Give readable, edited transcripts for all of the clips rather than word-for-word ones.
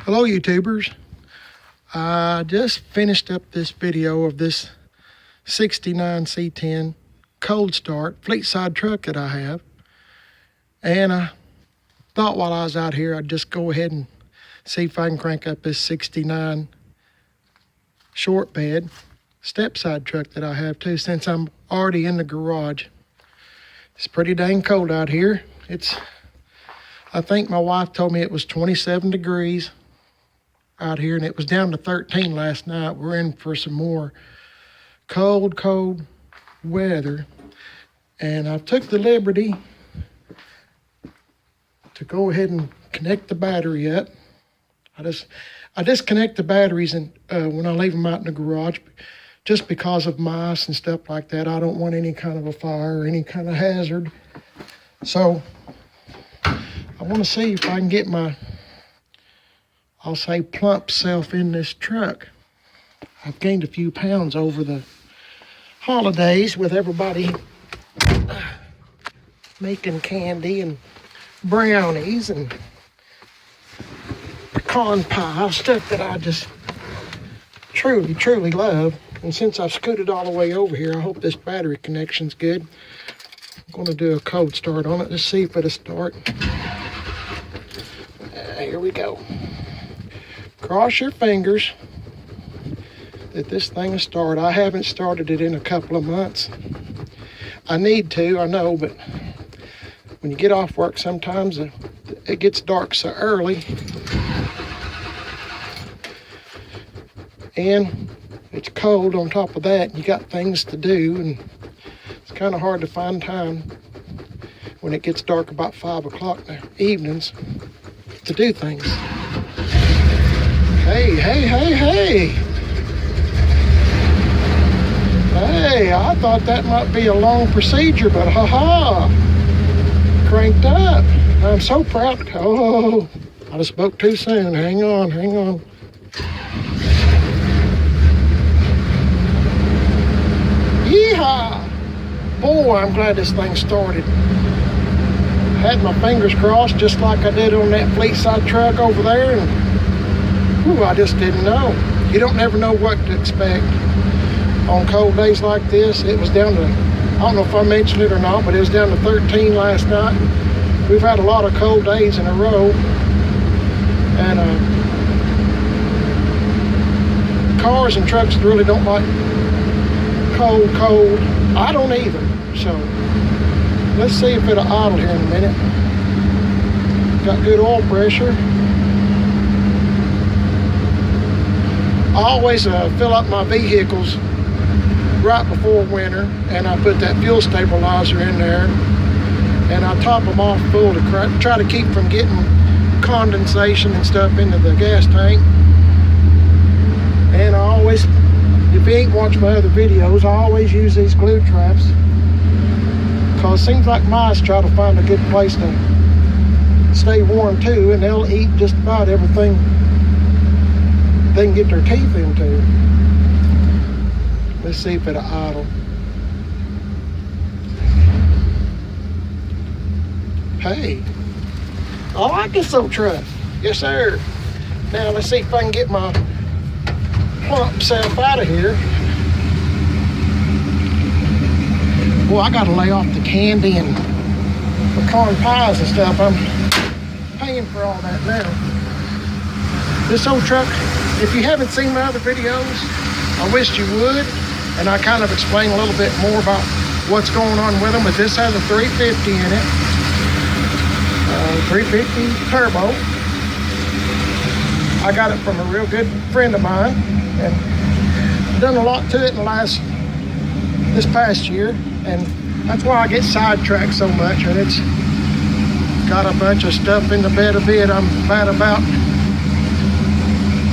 Hello YouTubers. I just finished up this video of this 69 C10 cold start fleet side truck that I have, and I thought while I was out here I'd just go ahead and see if I can crank up this 69 short bed stepside truck that I have too, since I'm already in the garage. It's pretty dang cold out here. I think my wife told me it was 27 degrees out here, and it was down to 13 last night. We're in for some more cold weather, and I took the liberty to go ahead and connect the battery up. I disconnect the batteries and when I leave them out in the garage, just because of mice and stuff like that. I don't want any kind of a fire or any kind of hazard. So I want to see if I can get my, I'll say, plump self in this truck. I've gained a few pounds over the holidays with everybody making candy and brownies and pecan pie, stuff that I just truly love. And since I've scooted all the way over here, I hope this battery connection's good. I'm going to do a cold start on it. Let's see if it'll start. Here we go. Cross your fingers that this thing will start. I haven't started it in a couple of months. I need to, I know, but when you get off work, sometimes it gets dark so early, and it's cold on top of that. You got things to do, and it's kind of hard to find time when it gets dark about 5 o'clock in the evenings to do things. Hey, I thought that might be a long procedure, but cranked up. I'm so proud. Oh, I just spoke too soon. Hang on. Yeehaw! Boy, I'm glad this thing started. Had my fingers crossed just like I did on that fleet side truck over there, and I just didn't know. You don't never know what to expect on cold days like this. It was down to, I don't know if I mentioned it or not, but it was down to 13 last night. We've had a lot of cold days in a row, and cars and trucks really don't like cold. I don't either. So let's see if it'll idle here in a minute. Got good oil pressure. I always fill up my vehicles right before winter, and I put that fuel stabilizer in there, and I top them off full to try to keep from getting condensation and stuff into the gas tank. And I always, if you ain't watched my other videos, I always use these glue traps, because it seems like mice try to find a good place to stay warm too, and they'll eat just about everything they can get their teeth into. Let's see if it'll idle. Hey, I like this old truck. Yes, sir. Now let's see if I can get my plump self out of here. Boy, I gotta lay off the candy and pecan pies and stuff. I'm paying for all that now. This old truck, if you haven't seen my other videos, I wished you would, and I kind of explain a little bit more about what's going on with them. But this has a 350 in it, 350 turbo. I got it from a real good friend of mine, and done a lot to it in this past year, and that's why I get sidetracked so much. And it's got a bunch of stuff in the bed of it. I'm bad about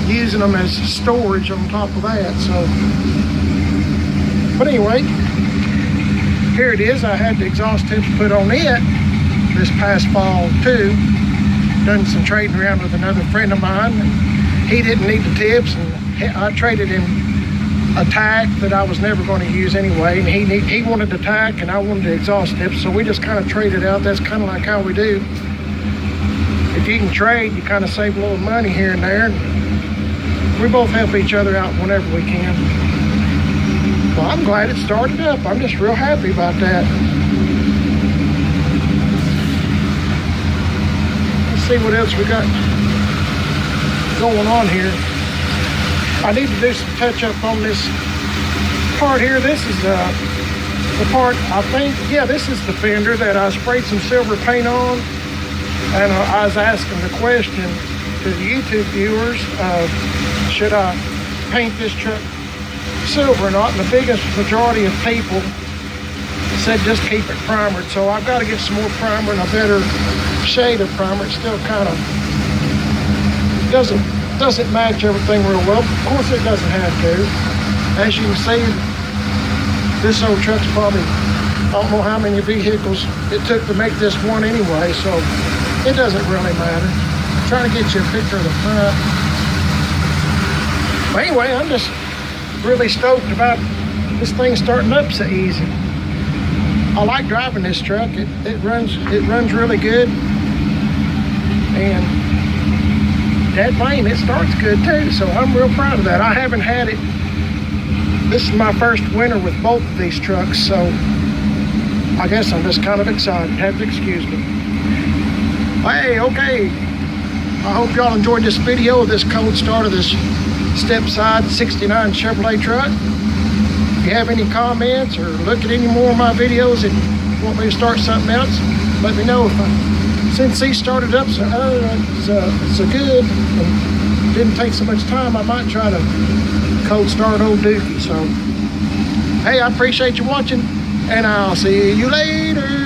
using them as storage on top of that. So, but anyway, here it is. I had the exhaust tips put on it this past fall too. Done some trading around with another friend of mine, and he didn't need the tips, and I traded him a tack that I was never going to use anyway, and he wanted the tack and I wanted the exhaust tips, so we just kind of traded out. That's kind of like how we do. If you can trade, you kind of save a little money here and there. And we both help each other out whenever we can. Well, I'm glad it started up. I'm just real happy about that. Let's see what else we got going on here. I need to do some touch up on this part here. This is the part, I think, yeah, this is the fender that I sprayed some silver paint on. And I was asking the question to the YouTube viewers, should I paint this truck silver or not? And the biggest majority of people said just keep it primered. So I've got to get some more primer and a better shade of primer. It still kind of doesn't match everything real well. Of course it doesn't have to. As you can see, this old truck's probably, I don't know how many vehicles it took to make this one anyway, so it doesn't really matter. I'm trying to get you a picture of the front. But anyway, I'm just really stoked about this thing starting up so easy. I like driving this truck. It runs really good. And that lane, it starts good too, so I'm real proud of that. I haven't had it. This is my first winter with both of these trucks, so I guess I'm just kind of excited. Have to excuse me. Hey, okay. I hope y'all enjoyed this video of this cold start of this Stepside 69 Chevrolet truck. If you have any comments or look at any more of my videos and want me to start something else, let me know. Since these started up so good and didn't take so much time, I might try to cold start old Dookie. So, hey, I appreciate you watching, and I'll see you later.